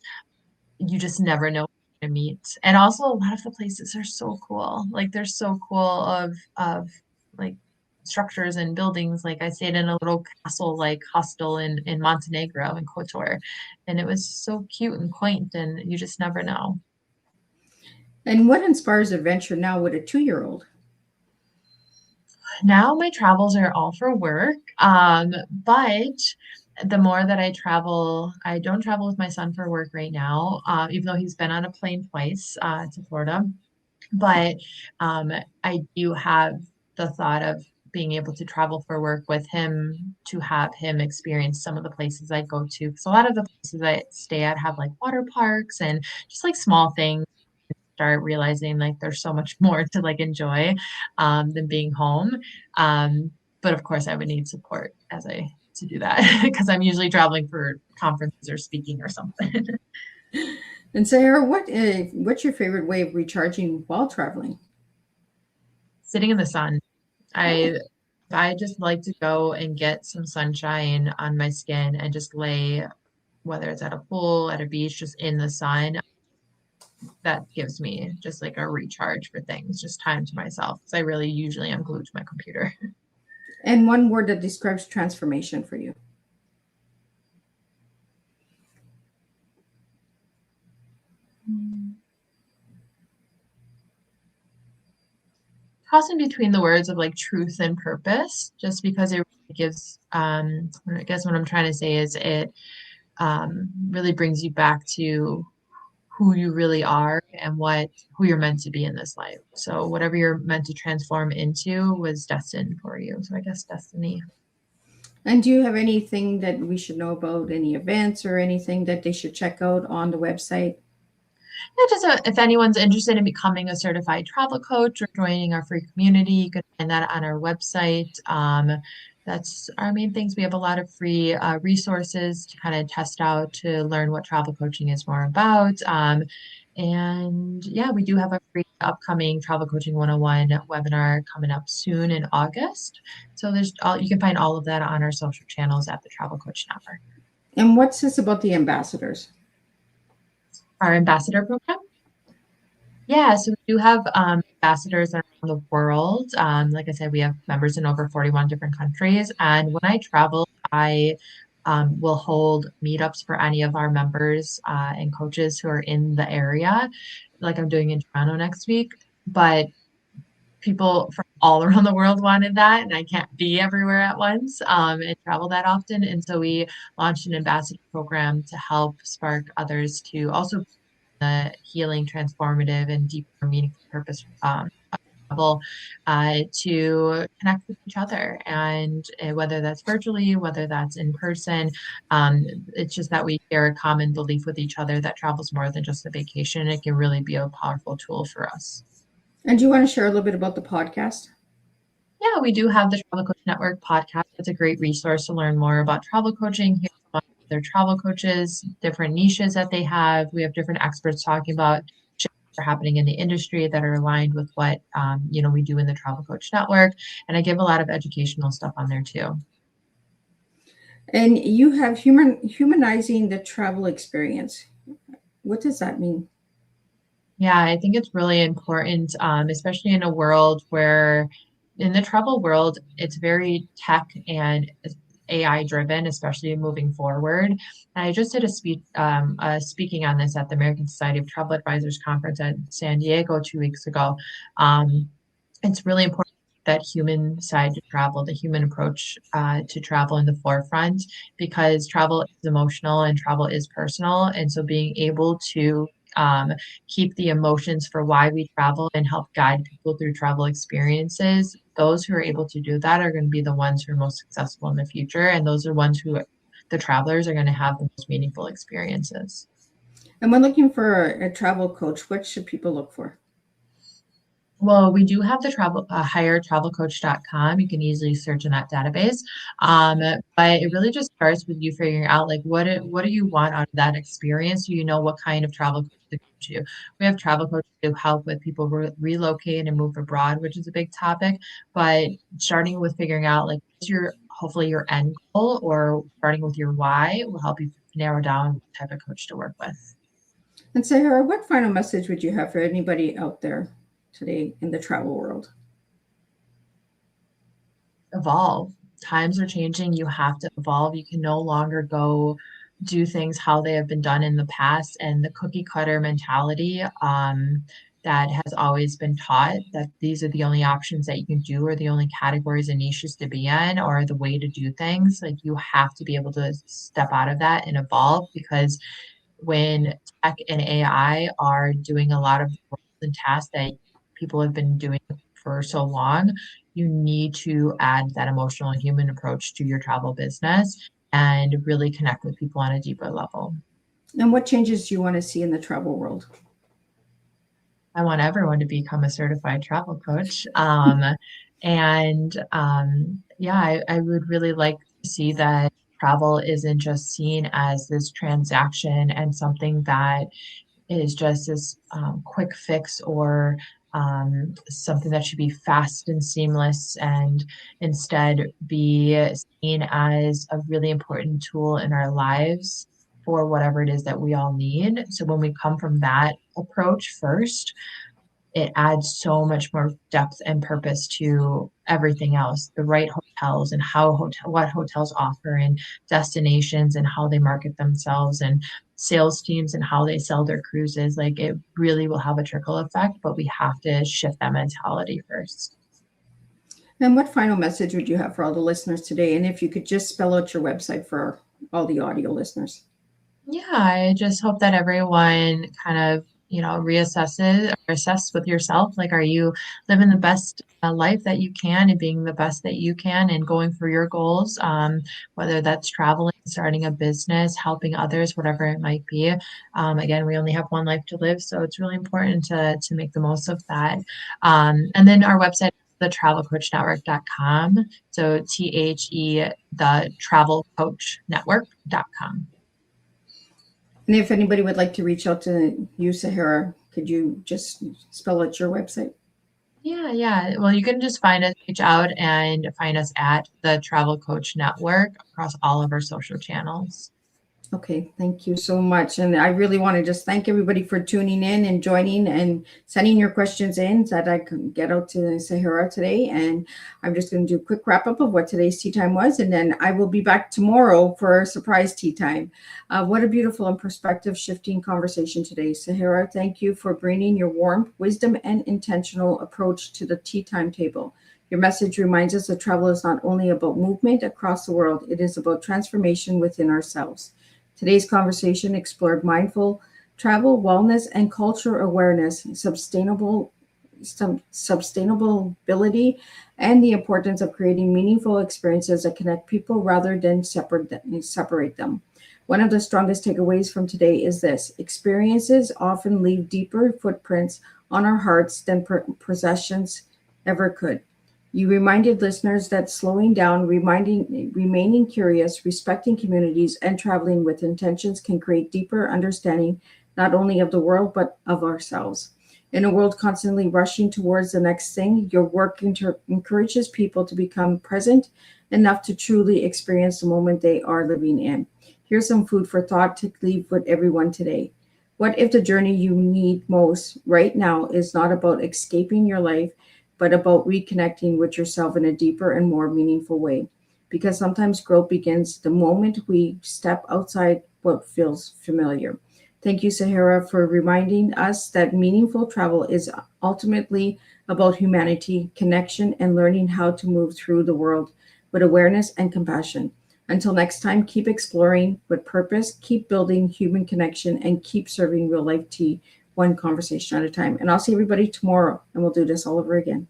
you just never know who you're gonna meet. And also a lot of the places are so cool. Like they're so cool of like structures and buildings. Like I stayed in a little castle like hostel in Montenegro in Kotor. And it was so cute and quaint and you just never know. And what inspires adventure now with a 2-year-old? Now my travels are all for work. But the more that I travel, I don't travel with my son for work right now, even though he's been on a plane twice to Florida. But um, I do have the thought of being able to travel for work with him to have him experience some of the places I go to. Because a lot of the places I stay at have like water parks and just like small things. Start realizing like there's so much more to like enjoy than being home. But of course, I would need support as I to do that because I'm usually traveling for conferences or speaking or something. And Sarah, what's your favorite way of recharging while traveling? Sitting in the sun. Oh, I just like to go and get some sunshine on my skin and just lay, whether it's at a pool, at a beach, just in the sun. That gives me just like a recharge for things, just time to myself. Because I really usually am glued to my computer. and one word that describes transformation for you. Toss in between the words of like truth and purpose, just because it really gives, I guess what I'm trying to say is it really brings you back to who you really are and who you're meant to be in this life. So whatever you're meant to transform into was destined for you. So I guess destiny. And do you have anything that we should know about, any events or anything that they should check out on the website? Yeah, just if anyone's interested in becoming a certified travel coach or joining our free community, you can find that on our website. That's our main things. We have a lot of free resources to kind of test out to learn what travel coaching is more about. And yeah, we do have a free upcoming Travel Coaching 101 webinar coming up soon in August. So you can find all of that on our social channels at the Travel Coach Network. And what's this about the ambassadors? Our ambassador program. Yeah, so we do have ambassadors around the world. Like I said, we have members in over 41 different countries. And when I travel, I will hold meetups for any of our members and coaches who are in the area, like I'm doing in Toronto next week. But people from all around the world wanted that, and I can't be everywhere at once and travel that often. And so we launched an ambassador program to help spark others to also the healing, transformative, and deeper meaningful purpose travel to connect with each other. And whether that's virtually, whether that's in person, it's just that we share a common belief with each other that travel's more than just a vacation. It can really be a powerful tool for us. And do you want to share a little bit about the podcast? Yeah, we do have the Travel Coach Network podcast. It's a great resource to learn more about travel coaching, hear about their travel coaches, different niches that they have. We have different experts talking about shifts that are happening in the industry that are aligned with what we do in the Travel Coach Network. And I give a lot of educational stuff on there too. And you have humanizing the travel experience. What does that mean? Yeah, I think it's really important, especially in a world where in the travel world, it's very tech and AI driven, especially moving forward. And I just did a speaking on this at the American Society of Travel Advisors conference at San Diego 2 weeks ago. It's really important that human side to travel, the human approach to travel in the forefront, because travel is emotional and travel is personal. And so being able to keep the emotions for why we travel and help guide people through travel experiences. Those who are able to do that are going to be the ones who are most successful in the future. And those are ones who the travelers are going to have the most meaningful experiences. And when looking for a travel coach, what should people look for? Well, we do have the hiretravelcoach.com. You can easily search in that database. But it really just starts with you figuring out like what do you want out of that experience? Do you know what kind of travel coach to coach you? We have travel coaches to help with people relocate and move abroad, which is a big topic. But starting with figuring out like what's hopefully your end goal, or starting with your why will help you narrow down what type of coach to work with. And Sahara, what final message would you have for anybody out there today in the travel world? Evolve. Times are changing. You have to evolve. You can no longer go do things how they have been done in the past, and the cookie cutter mentality that has always been taught that these are the only options that you can do, or the only categories and niches to be in, or the way to do things. Like you have to be able to step out of that and evolve, because when tech and AI are doing a lot of roles and tasks that people have been doing for so long, you need to add that emotional and human approach to your travel business and really connect with people on a deeper level. And what changes do you want to see in the travel world? I want everyone to become a certified travel coach. I would really like to see that travel isn't just seen as this transaction and something that is just this quick fix, or something that should be fast and seamless, and instead be seen as a really important tool in our lives for whatever it is that we all need. So when we come from that approach first, it adds so much more depth and purpose to everything else. The right hotels and what hotels offer, and destinations and how they market themselves, and sales teams and how they sell their cruises. Like it really will have a trickle effect, but we have to shift that mentality first. And what final message would you have for all the listeners today? And if you could just spell out your website for all the audio listeners. Yeah, I just hope that everyone kind of reassesses or assess with yourself. Like, are you living the best life that you can and being the best that you can and going for your goals? Whether that's traveling, starting a business, helping others, whatever it might be. Again, we only have one life to live, so it's really important to make the most of that. And then our website, thetravelcoachnetwork.com. So the travelcoachnetwork.com. And if anybody would like to reach out to you, Sahara, could you just spell out your website? Yeah. Well, you can just reach out and find us at the Travel Coach Network across all of our social channels. Okay, thank you so much. And I really want to just thank everybody for tuning in and joining and sending your questions in so that I can get out to Sahara today. And I'm just going to do a quick wrap up of what today's tea time was. And then I will be back tomorrow for a surprise tea time. What a beautiful and perspective shifting conversation today. Sahara, thank you for bringing your warmth, wisdom, and intentional approach to the tea time table. Your message reminds us that travel is not only about movement across the world, it is about transformation within ourselves. Today's conversation explored mindful travel, wellness, and culture awareness, sustainability, and the importance of creating meaningful experiences that connect people rather than separate them. One of the strongest takeaways from today is this: experiences often leave deeper footprints on our hearts than possessions ever could. You reminded listeners that slowing down, remaining curious, respecting communities, and traveling with intentions can create deeper understanding not only of the world but of ourselves. In a world constantly rushing towards the next thing, your work encourages people to become present enough to truly experience the moment they are living in. Here's some food for thought to leave with everyone today. What if the journey you need most right now is not about escaping your life, but about reconnecting with yourself in a deeper and more meaningful way? Because sometimes growth begins the moment we step outside what feels familiar. Thank you, Sahara, for reminding us that meaningful travel is ultimately about humanity, connection, and learning how to move through the world with awareness and compassion. Until next time, keep exploring with purpose, keep building human connection, and keep serving real life tea one conversation at a time. And I'll see everybody tomorrow, and we'll do this all over again.